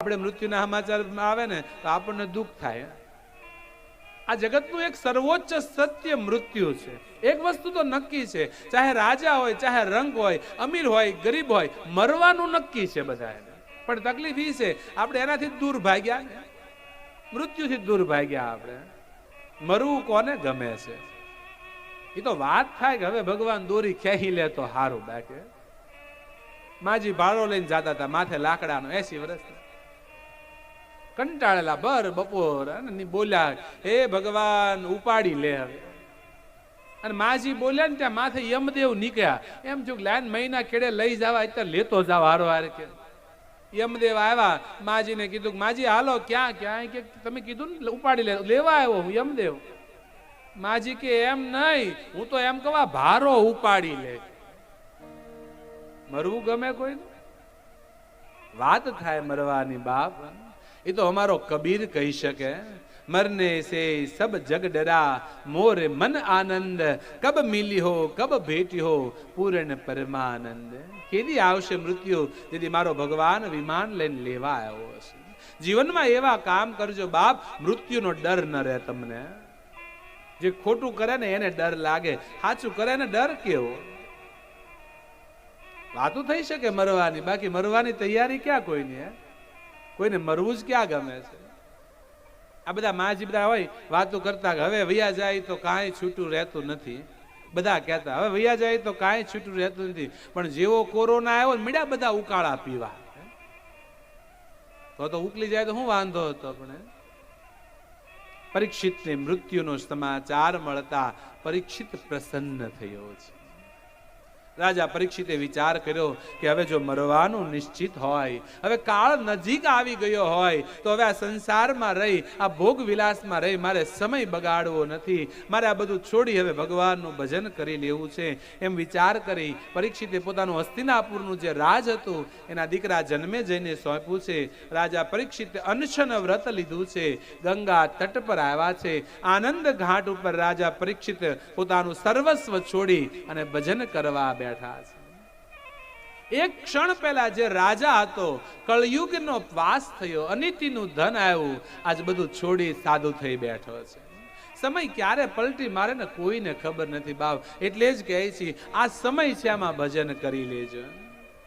આપણે મૃત્યુના સમાચાર આવે ને તો આપણને દુઃખ થાય. આ જગતનું એક સર્વોચ્ચ સત્ય મૃત્યુ છે. એક વસ્તુ તો નક્કી છે, ચાહે રાજા હોય, ચાહે રંગ હોય, અમીર હોય, ગરીબ હોય, મરવાનું નક્કી છે બધાએ. પણ તકલીફ એ છે આપણે એનાથી દૂર ભાગ્યા ને, મૃત્યુથી દૂર ભાગ્યા. આપણે મરવું કોને ગમે છે? એ તો વાત થાય કે હવે ભગવાન દોરી ખેંચી લે તો હારું. બાકી માજી ભાડો લઈને જતા હતા, માથે લાકડાનો, 80 વર્ષ, કંટાળેલા બર બપોર, અને બોલ્યા હે ભગવાન ઉપાડી લે હવે. અને માજી બોલ્યા ને ત્યાં માથે યમદેવ નીકળ્યા. એમ જો લાઈન મહિના કેડે લઈ જવા અત્યારે લેતો જાવ હારો હારે. કે યમદેવ આવ્યા, માજીને કીધું માજી હાલો. ક્યાં ક્યાં? કે તમે કીધું ને ઉપાડી લે, લેવા આવ્યો હું યમદેવ. માજી કે એમ નહીં, હું તો એમ કવા ભારો ઉપાડી લે. મરવું ગમે કોઈ? વાત થાય મરવાની બાપ. એ તો અમારો કબીર કહી શકે, મરને સે સબ જગ ડરા, મોરે મન આનંદ, કબ મિલી હો કબ ભેટી હો પૂર્ણ પરમાનંદ. કેદી આવશે મૃત્યુ? જેથી મારો ભગવાન વિમાન લઈને લેવા આવ્યો હશે. જીવનમાં એવા કામ કરજો બાપ, મૃત્યુનો ડર ન રહે તમને. જે ખોટું કરે ને એને ડર લાગે, સાચું કરે ને ડર કેવો? વાતો થઈ શકે મરવાની, બાકી મરવાની તૈયારી ક્યાં કોઈની? કોઈને મરવું જ ક્યાં ગમે છે? આ બધા માજી બધા હોય વાતો કરતા કે હવે વૈયા જાય તો કાંઈ છૂટું રહેતું નથી. બધા કહેતા હવે વૈયા જાય તો કાંઈ છૂટું રહેતું નથી. પણ જેવો કોરોના આવ્યો ને મીડા બધા ઉકાળા પીવા. તો ઉકલી જાય તો શું વાંધો હતો? પણ પરીક્ષિતને મૃત્યુનો સમાચાર મળતા પરીક્ષિત પ્રસન્ન થયો છે. રાજા પરીક્ષિતે વિચાર કર્યો કે હવે જો મરવાનું નિશ્ચિત હોય, હવે કાળ નજીક આવી ગયો હોય, તો હવે આ સંસારમાં રહી, આ ભોગ વિલાસમાં રહી મારે સમય બગાડવો નથી. મારે આ બધું છોડી હવે ભગવાનનું ભજન કરી લેવું છે. એમ વિચાર કરી પરીક્ષિતે પોતાનું હસ્તિનાપુરનું જે રાજ હતું એના દીકરા જન્મે જઈને સોંપ્યું છે. રાજા પરીક્ષિતે અનશન વ્રત લીધું છે, ગંગા તટ પર આવ્યા છે. આનંદ ઘાટ ઉપર રાજા પરીક્ષિત પોતાનું સર્વસ્વ છોડી અને ભજન કરવા બેઠા છે. એક ક્ષણ પહેલા જે રાજા હતો, કળયુગનો વાસ થયો, અનિતિનું ધન આવ્યું, આજ બધું છોડી સાધુ થઈ બેઠો છે. સમય ક્યારે પલટી મારે ને કોઈને ખબર નથી બાપ. એટલે જ કહે છે આ સમય છે, આમાં ભજન કરી લેજો.